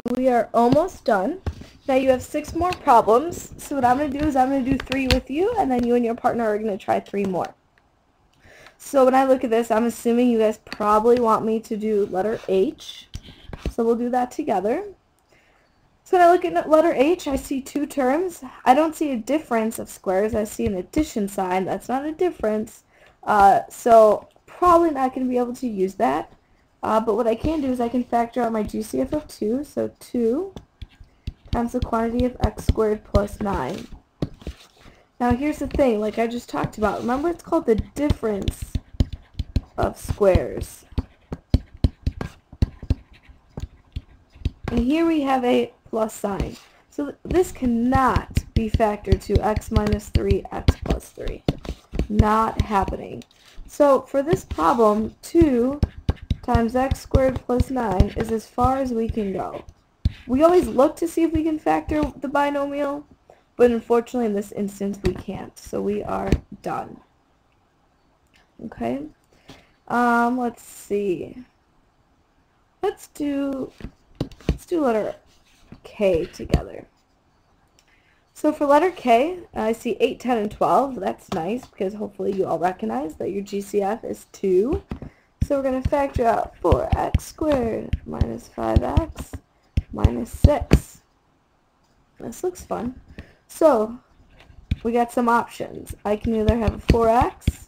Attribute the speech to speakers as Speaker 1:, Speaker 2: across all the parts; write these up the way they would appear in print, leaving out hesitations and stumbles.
Speaker 1: We are almost done. Now you have 6 more problems. So what I'm going to do is I'm going to do 3 with you, and then you and your partner are going to try 3 more. So when I look at this, I'm assuming you guys probably want me to do letter H. So we'll do that together. So when I look at letter H, I see 2 terms. I don't see a difference of squares. I see an addition sign. That's not a difference. So probably not going to be able to use that. But what I can do is I can factor out my GCF of 2. So 2 times the quantity of x squared plus 9. Now here's the thing, like I just talked about. Remember, it's called the difference of squares. And here we have a plus sign. So this cannot be factored to x minus 3, x plus 3. Not happening. So for this problem, 2 times x squared plus 9 is as far as we can go. We always look to see if we can factor the binomial, but unfortunately in this instance we can't. So we are done. Okay. Let's see. Let's do letter K together. So for letter K, I see 8, 10, and 12. That's nice because hopefully you all recognize that your GCF is 2. So we're going to factor out 4x squared minus 5x minus 6. This looks fun. So we got some options. I can either have a 4x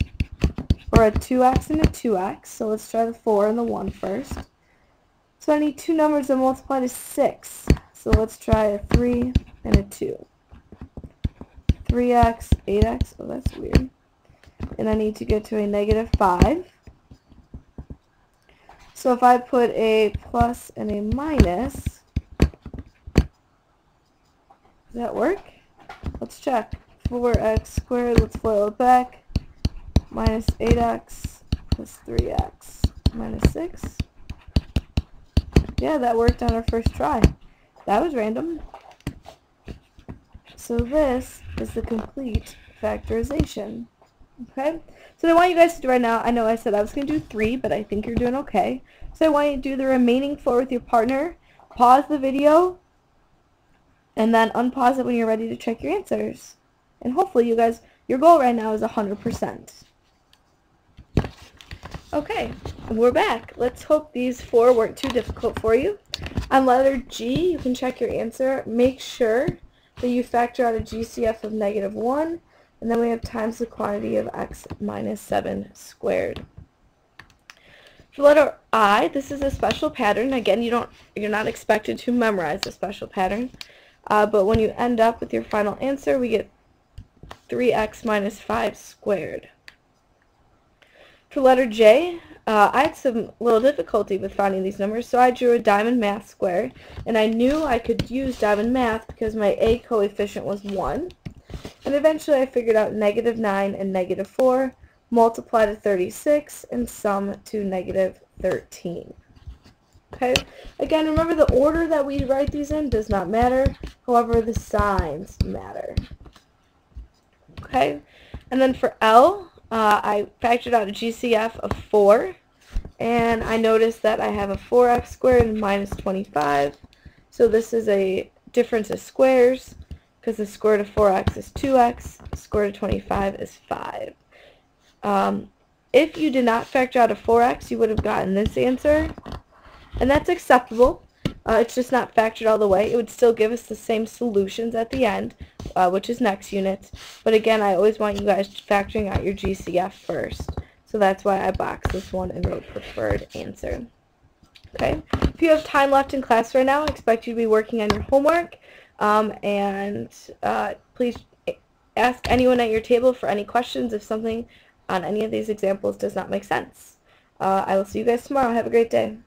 Speaker 1: or a 2x and a 2x. So let's try the 4 and the 1 first. So I need 2 numbers that multiply to 6. So let's try a 3 and a 2. 3x, 8x, oh that's weird. And I need to get to a negative 5. So if I put a plus and a minus, does that work? Let's check. 4x squared, let's FOIL it back, minus 8x plus 3x minus 6. Yeah, that worked on our first try. That was random. So this is the complete factorization. Okay? So I want you guys to do right now, I know I said I was going to do 3, but I think you're doing okay. So I want you to do the remaining 4 with your partner. Pause the video, and then unpause it when you're ready to check your answers. And hopefully you guys, your goal right now is 100%. Okay, we're back. Let's hope these 4 weren't too difficult for you. On letter G, you can check your answer. Make sure that you factor out a GCF of negative 1, and then we have times the quantity of x minus 7 squared. For letter I, this is a special pattern. Again, you're not expected to memorize a special pattern, but when you end up with your final answer, we get 3x minus 5 squared. For letter J, I had some little difficulty with finding these numbers, so I drew a diamond math square, and I knew I could use diamond math because my A coefficient was 1. And eventually I figured out negative 9 and negative 4, multiply to 36, and sum to negative 13. Okay? Again, remember the order that we write these in does not matter. However, the signs matter. Okay? And then for L, I factored out a GCF of 4, and I noticed that I have a 4x squared and minus 25. So this is a difference of squares, because the square root of 4x is 2x, the square root of 25 is 5. If you did not factor out a 4x, you would have gotten this answer, and that's acceptable. It's just not factored all the way. It would still give us the same solutions at the end, which is next unit. But again, I always want you guys factoring out your GCF first. So that's why I boxed this one and wrote preferred answer. Okay? If you have time left in class right now, I expect you to be working on your homework. Please ask anyone at your table for any questions if something on any of these examples does not make sense. I will see you guys tomorrow. Have a great day.